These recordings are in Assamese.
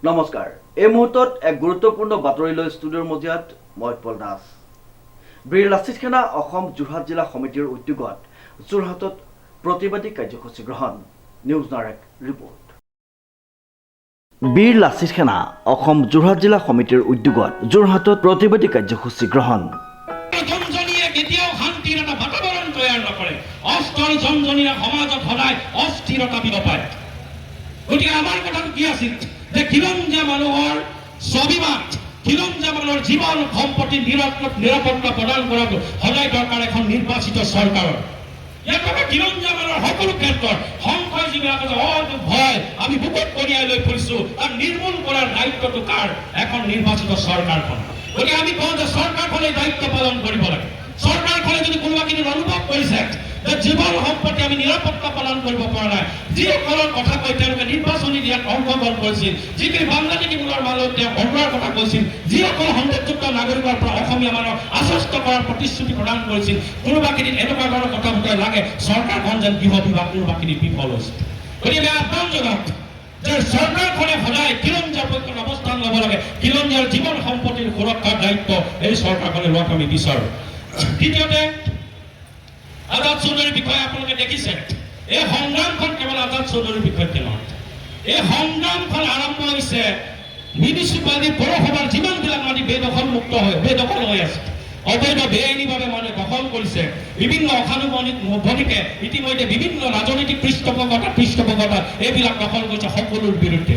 নমস্কাৰ এই মুহূৰ্তত এক গুৰুত্বপূৰ্ণ বাতৰিলৈ ষ্টুডিঅ'ৰ মজিয়াত মই পল দাস বীৰ লাচিত সেনা অসম যোৰহাট জিলা সমিতিৰ উদ্যোগত যোৰহাটত প্ৰতিবাদী কাৰ্যসূচী গ্ৰহণ নিউজ নাৰেক ৰিপৰ্ট বীৰ লাচিত সেনা অসম যোৰহাট জিলা সমিতিৰ উদ্যোগত যোৰহাটত প্ৰতিবাদী কাৰ্যসূচী গ্ৰহণ কেতিয়াও শান্তিৰ এটা বাতাবৰণ তৈয়াৰ নকৰে অস্তৰ জনজনীয়া সমাজত সদায় অস্থিৰতা বিয়পায় গতিকে আমাৰ কথাটো কি আছিল যে খিলঞ্জীয়া মানুহৰ স্বাভিমান খিলঞ্জীয়া মানুহৰ জীৱন সম্পত্তি নিৰাপত্তা প্ৰদান কৰাটো সদায় দৰকাৰ এখন নিৰ্বাচিত চৰকাৰৰ ইয়াত আমাৰ খিলঞ্জীয়া মানুহৰ সকলো ক্ষেত্ৰত সংশয় যিবিলাক ভয় আমি বুকুত কঢ়িয়াই লৈ ফুৰিছো তাক নিৰ্মূল কৰাৰ দায়িত্বটো কাৰ এখন নিৰ্বাচিত চৰকাৰখন গতিকে আমি কওঁ যে চৰকাৰখনে দায়িত্ব পালন কৰিব লাগে চৰকাৰখনে যদি কোনোবাখিনি অনুভৱ কৰিছে যে জীৱন সম্পত্তি আমি নিৰাপত্তা পালন কৰিব পৰা নাই যিসকলৰ কথা কৈ তেওঁলোকে নিৰ্বাচনী দিয়াত অংশগ্ৰহণ কৰিছিল যিখিনি বাংলাদেশী মূলৰ মাজত তেওঁ ঘৰুৱাৰ কথা কৈছিল যিসকল সন্দেহযুক্ত নাগৰিকৰ পৰা অসমীয়া মানুহক আশ্বস্ত কৰাৰ প্ৰতিশ্ৰুতি প্ৰদান কৰিছিল কোনোবাখিনিত এনেকুৱা ধৰণৰ কথা বুটাই লাগে চৰকাৰখন যেন গৃহ বিভাগ কোনোবাখিনিত বিফল হৈছে গতিকে আহ্বান জনাওক যে চৰকাৰখনে সদায় খিলঞ্জীয়াৰ পক্ষত অৱস্থান ল'ব লাগে খিলঞ্জীয়াৰ জীৱন সম্পত্তিৰ সুৰক্ষাৰ দায়িত্ব এই চৰকাৰখনে লোৱাটো আমি বিচাৰোঁ দ্বিতীয়তে আজাদ চৌধুৰীৰ বিষয়ে আপোনালোকে দেখিছে এই সংগ্ৰামখন কেৱল আজাদ চৌধুৰীৰ বিষয়তে নহয় এই সংগ্ৰামখন আৰম্ভ হৈছে মিউনিচিপালিটি পৌৰসভাৰ যিমানবিলাক মাটি বেদখল হৈ আছে অবৈধ বেআইনীভাৱে মানুহে দখল কৰিছে বিভিন্ন অসানুমানিকে ইতিমধ্যে বিভিন্ন ৰাজনৈতিক পৃষ্ঠপোষকতা এইবিলাক দখল কৰিছে সকলোৰ বিৰুদ্ধে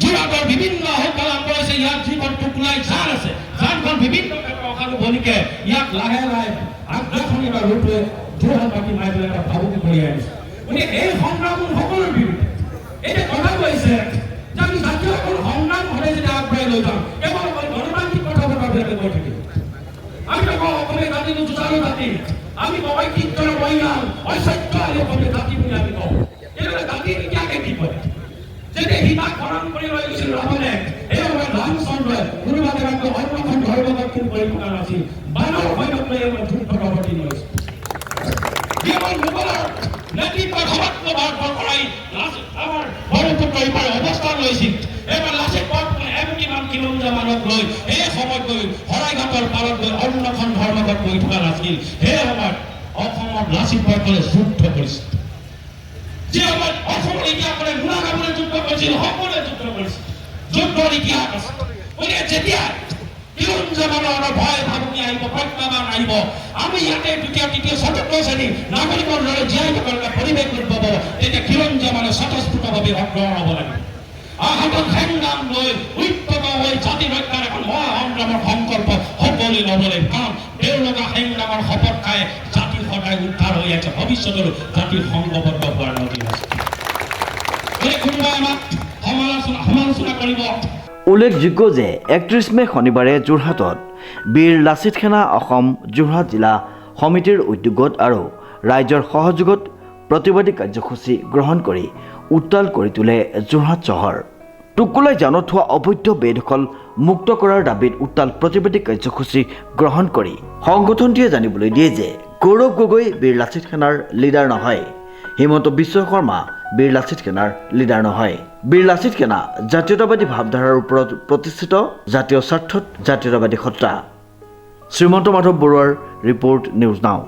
যোৰহাটৰ বিভিন্ন আহ্বান আৰম্ভ হৈছে ইয়াত যিখন টুকুলাই জান আছে জানখন বিভিন্ন অসানুমানিকে ইয়াক লাহে লাহে আগ্ৰাসনী বা ৰূপে যোৰহাটবাসী মাই পেলাই এটা ভাবুকি কঢ়িয়াই আনিছে গতিকে এই সংগ্ৰাম সকলোৰ বিৰুদ্ধে এতিয়া কথা কৈছে যে আমি জাতীয় সংগ্ৰাম সদায় যদি আগবঢ়াই লৈ যাওঁ কেৱল গণতান্ত্ৰিক কথা বতৰাবিলাকে কৈ থাকিম আমি নকওঁ অসমীয়া জাতিটো যুঁজাৰু জাতি আমি বৈচিত্ৰ্যৰ বৈনাম ঐশ্বৰ্য আৰু অসমীয়া জাতি বুলি আমি কওঁ এইদৰে জাতি কেতিয়াকে কি কৰে যেতিয়া সীতাক হৰণ কৰি লৈ গৈছিল ৰাৱণে এই সময়ত ৰামচন্দ্ৰই কোনোবা জেগাত অন্যখন ধৰ্মপক্ষী কৰি থকা নাছিল বানৰ সৈন্যক লৈ যুদ্ধ প্ৰৱৰ্তি কৰিছিল যিসকল মোগলৰ নেতৃত্বত সমাজবাদ কৰাই আমাৰ ব্ৰহ্মপুত্ৰ ইপাৰে অৱস্থান লৈছিল এবাৰ লাচিত বৰফুকনে এমুঠিমান খিলঞ্জীয়া মানুহক লৈ এই সময়ত গৈ শৰাইঘাটৰ পাৰত গৈ অন্যখন ধৰ্মঘট কৰি থকা নাছিল সেই সময়ত অসমত লাচিত বৰফুকনে যুদ্ধ কৰিছিল যে সময়ত অসমৰ ইতিহাসৰে মুনাগামনে যুদ্ধ কৰিছিল সকলোৱে যুদ্ধ কৰিছিল যুদ্ধৰ ইতিহাস আছে গতিকে যেতিয়া খিলঞ্জীয়া মানুহৰ ভয় ভাবুকি আহিব প্ৰত্যাহ্বান আহিব আমি ইয়াতে দ্বিতীয় তৃতীয় চতুৰ্থ শ্ৰেণী নাগৰিকৰ দৰে জীয়াই থকাৰ এটা পৰিৱেশ উদ্ভৱ হ'ব তেতিয়া খিলঞ্জীয়া মানুহে স্বতঃস্ফূৰ্তভাৱে অগ্ৰসৰ হ'ব লাগে হাতত সংগ্ৰাম লৈ ঐক্যবদ্ধ হৈ জাতি ৰক্ষাৰ এখন মহা সংগ্ৰামৰ সংকল্প সকলোৱে ল'বলৈ কাৰণ তেওঁলোকে সংগ্ৰামৰ শপত খাই জাতি সদায় উদ্ধাৰ হৈ আছে ভৱিষ্যতৰো জাতিৰ সংঘবদ্ধ হোৱাৰ নদী আছে কোনোবাই আমাক সমালোচনা কৰিব উল্লেখযোগ্য যে 31 মে শনিবাৰে যোৰহাটত বীৰ লাচিত সেনা অসম যোৰহাট জিলা সমিতিৰ উদ্যোগত আৰু ৰাইজৰ সহযোগত প্ৰতিবাদী কাৰ্যসূচী গ্ৰহণ কৰি উত্তাল কৰি তোলে যোৰহাট চহৰ টুকুলাই জানত হোৱা অবৈধ বেদখল মুক্ত কৰাৰ দাবীত উত্তাল প্ৰতিবাদী কাৰ্যসূচী গ্ৰহণ কৰি সংগঠনটোৱে জানিবলৈ দিয়ে যে গৌৰৱ গগৈ বীৰ লাচিত সেনাৰ লিডাৰ নহয় হিমন্ত বিশ্ব শৰ্মা বীৰ লাচিত সেনাৰ লিডাৰ নহয় বীৰ লাচিত সেনা জাতীয়তাবাদী ভাৱধাৰাৰ ওপৰত প্ৰতিষ্ঠিত জাতীয় স্বাৰ্থত জাতীয়তাবাদী সত্তা শ্ৰীমন্ত মাধৱ বৰুৱাৰ ৰিপৰ্ট নিউজ নাও।